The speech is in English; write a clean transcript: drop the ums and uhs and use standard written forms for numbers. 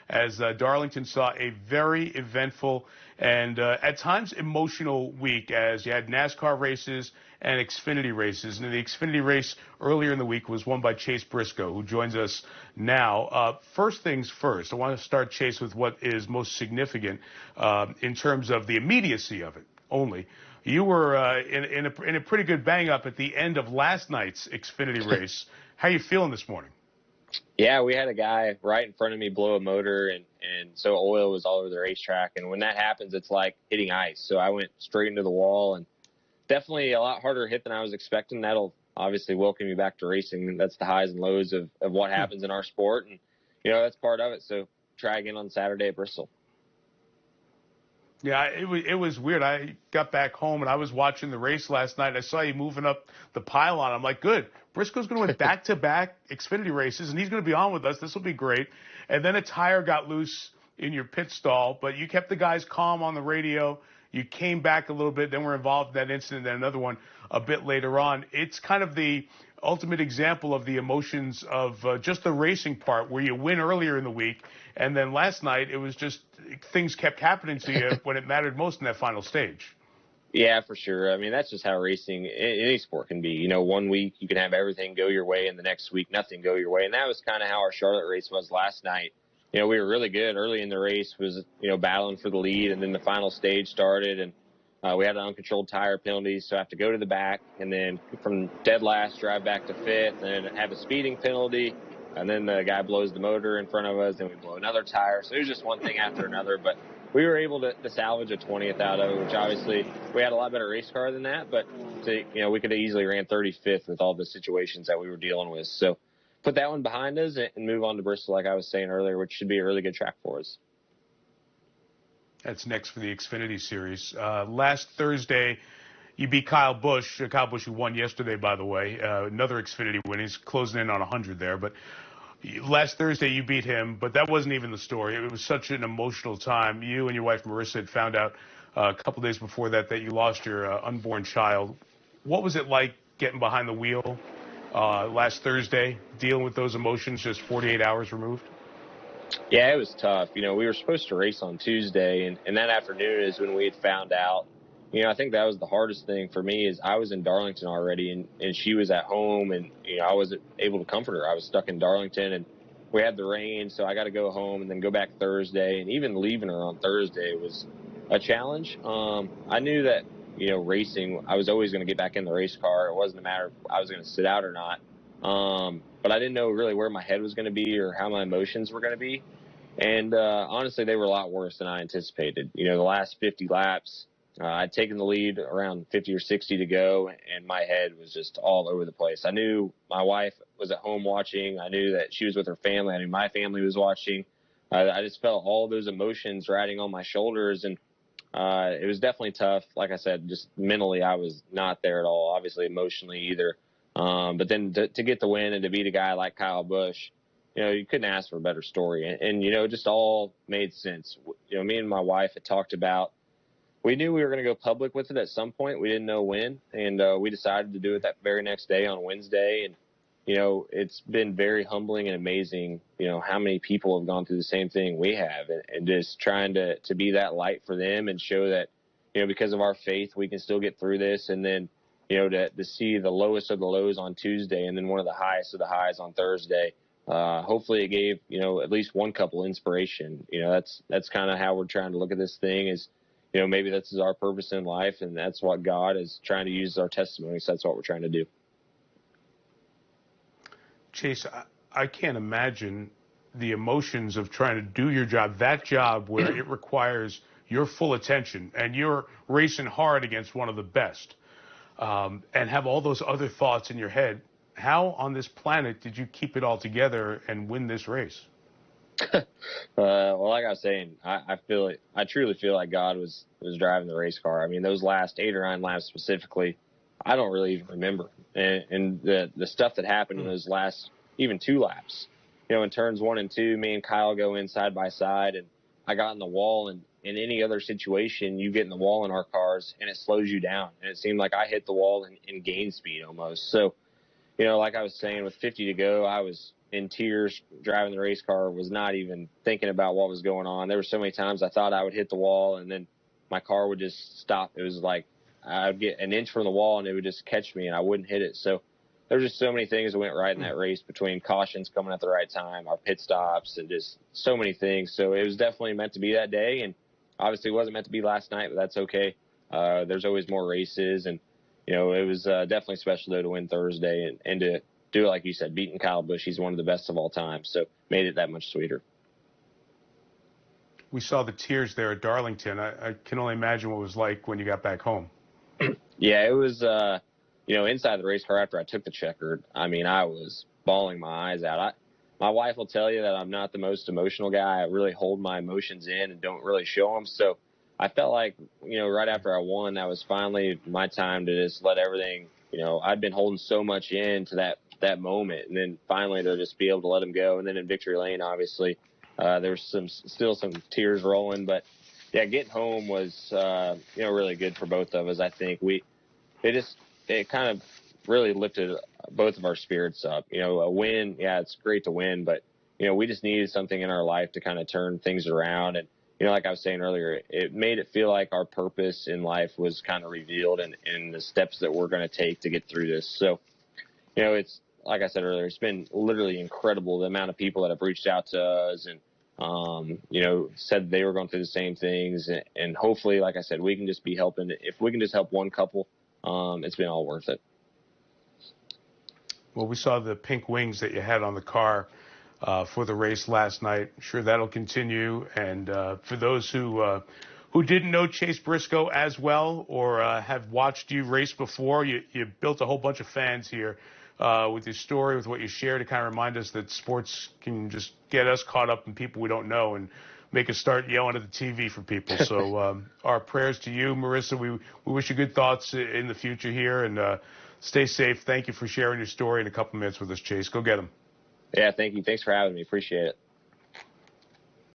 as Darlington saw a very eventful and at times emotional week as you had NASCAR races and Xfinity races. And the Xfinity race earlier in the week was won by Chase Briscoe, who joins us now. First things first, I want to start, Chase, with what is most significant in terms of the immediacy of it only. You were in a pretty good bang-up at the end of last night's Xfinity race. How are you feeling this morning? Yeah, we had a guy right in front of me blow a motor, and so oil was all over the racetrack. And when that happens, it's like hitting ice. So I went straight into the wall, and definitely a lot harder hit than I was expecting. That'll obviously welcome you back to racing. That's the highs and lows of what happens in our sport. And, that's part of it. So try again on Saturday at Bristol. Yeah, it was weird. I got back home and I was watching the race last night. I saw you moving up the pylon. I'm like, good. Briscoe's going to win back-to-back Xfinity races, and he's going to be on with us. This will be great. And then a tire got loose in your pit stall, but you kept the guys calm on the radio. You came back a little bit, then were involved in that incident, then another one a bit later on. It's kind of the ultimate example of the emotions of just the racing part, where you win earlier in the week, and then last night it was just things kept happening to you when it mattered most in that final stage. Yeah, for sure. I mean, that's just how racing, any sport can be. One week you can have everything go your way, and the next week nothing go your way. And that was kind of how our Charlotte race was last night. We were really good early in the race, was, battling for the lead, and then the final stage started, and we had an uncontrolled tire penalty, so I have to go to the back, and then from dead last, drive back to fifth, and then have a speeding penalty, and then the guy blows the motor in front of us, and we blow another tire. So it was just one thing after another, but we were able to salvage a 20th out of it, which obviously we had a lot better race car than that, but we could have easily ran 35th with all the situations that we were dealing with. So put that one behind us and move on to Bristol, like I was saying earlier, which should be a really good track for us. That's next for the Xfinity Series. Last Thursday, you beat Kyle Busch. Kyle Busch, who won yesterday, by the way. Another Xfinity win. He's closing in on 100 there. But last Thursday, you beat him. But that wasn't even the story. It was such an emotional time. You and your wife, Marissa, had found out a couple days before that you lost your unborn child. What was it like getting behind the wheel last Thursday, dealing with those emotions just 48 hours removed? Yeah, it was tough. We were supposed to race on Tuesday, and that afternoon is when we had found out. I think that was the hardest thing for me is I was in Darlington already, and she was at home, and, I wasn't able to comfort her. I was stuck in Darlington, and we had the rain, so I got to go home and then go back Thursday. And even leaving her on Thursday was a challenge. I knew that, racing, I was always going to get back in the race car. It wasn't a matter of I was going to sit out or not. But I didn't know really where my head was going to be or how my emotions were going to be. And honestly, they were a lot worse than I anticipated. The last 50 laps, I'd taken the lead around 50 or 60 to go, and my head was just all over the place. I knew my wife was at home watching. I knew that she was with her family. I knew my family was watching. I just felt all those emotions riding on my shoulders, and it was definitely tough. Like I said, just mentally, I was not there at all, obviously emotionally either. But then to get the win and to beat a guy like Kyle Busch, you couldn't ask for a better story. And it just all made sense. Me and my wife had talked about, we knew we were going to go public with it at some point. We didn't know when. And we decided to do it that very next day on Wednesday. And, it's been very humbling and amazing, how many people have gone through the same thing we have, and just trying to be that light for them and show that, because of our faith, we can still get through this. And then, to see the lowest of the lows on Tuesday and then one of the highest of the highs on Thursday. Hopefully it gave, at least one couple inspiration. That's kind of how we're trying to look at this thing is, maybe this is our purpose in life, and that's what God is trying to use as our testimony. So that's what we're trying to do. Chase, I can't imagine the emotions of trying to do your job, that job where it requires your full attention and you're racing hard against one of the best. And have all those other thoughts in your head. How on this planet did you keep it all together and win this race? Well, like I was saying, I truly feel like God was driving the race car. I mean, those last 8 or 9 laps specifically, I don't really even remember. And the stuff that happened in those last even 2 laps, in turns 1 and 2, me and Kyle go in side by side, and I got in the wall, and in any other situation, you get in the wall in our cars and it slows you down. And it seemed like I hit the wall and gained speed almost. So, like I was saying, with 50 to go, I was in tears driving the race car, was not even thinking about what was going on. There were so many times I thought I would hit the wall, and then my car would just stop. It was like I'd get an inch from the wall, and it would just catch me, and I wouldn't hit it. So there were just so many things that went right in that race, between cautions coming at the right time, our pit stops, and just so many things. So it was definitely meant to be that day, and obviously it wasn't meant to be last night, but that's okay. There's always more races, and it was definitely special though to win Thursday and to do it like you said, beating Kyle Busch. He's one of the best of all time, so made it that much sweeter. We saw the tears there at Darlington. I can only imagine what it was like when you got back home. Yeah, it was, inside the race car after I took the checkered, I mean, I was bawling my eyes out. My wife will tell you that I'm not the most emotional guy. I really hold my emotions in and don't really show them. So I felt like, right after I won, that was finally my time to just let everything, I'd been holding so much in to that moment. And then finally to just be able to let them go. And then in victory lane, obviously, there was still some tears rolling, but yeah, getting home was, really good for both of us. I think it kind of really lifted both of our spirits up. A win, yeah, it's great to win, but, we just needed something in our life to kind of turn things around. And, like I was saying earlier, it made it feel like our purpose in life was kind of revealed in the steps that we're going to take to get through this. So, it's, like I said earlier, it's been literally incredible, the amount of people that have reached out to us and, said they were going through the same things. And hopefully, like I said, we can just be helping. If we can just help one couple, it's been all worth it. Well, we saw the pink wings that you had on the car for the race last night. I'm sure that'll continue. And for those who didn't know Chase Briscoe as well or have watched you race before, you built a whole bunch of fans here with your story, with what you shared, to kind of remind us that sports can just get us caught up in people we don't know and make us start yelling at the TV for people. So our prayers to you, Marissa. We wish you good thoughts in the future here, and stay safe. Thank you for sharing your story in a couple minutes with us, Chase. Go get them. Yeah, thank you. Thanks for having me. Appreciate it.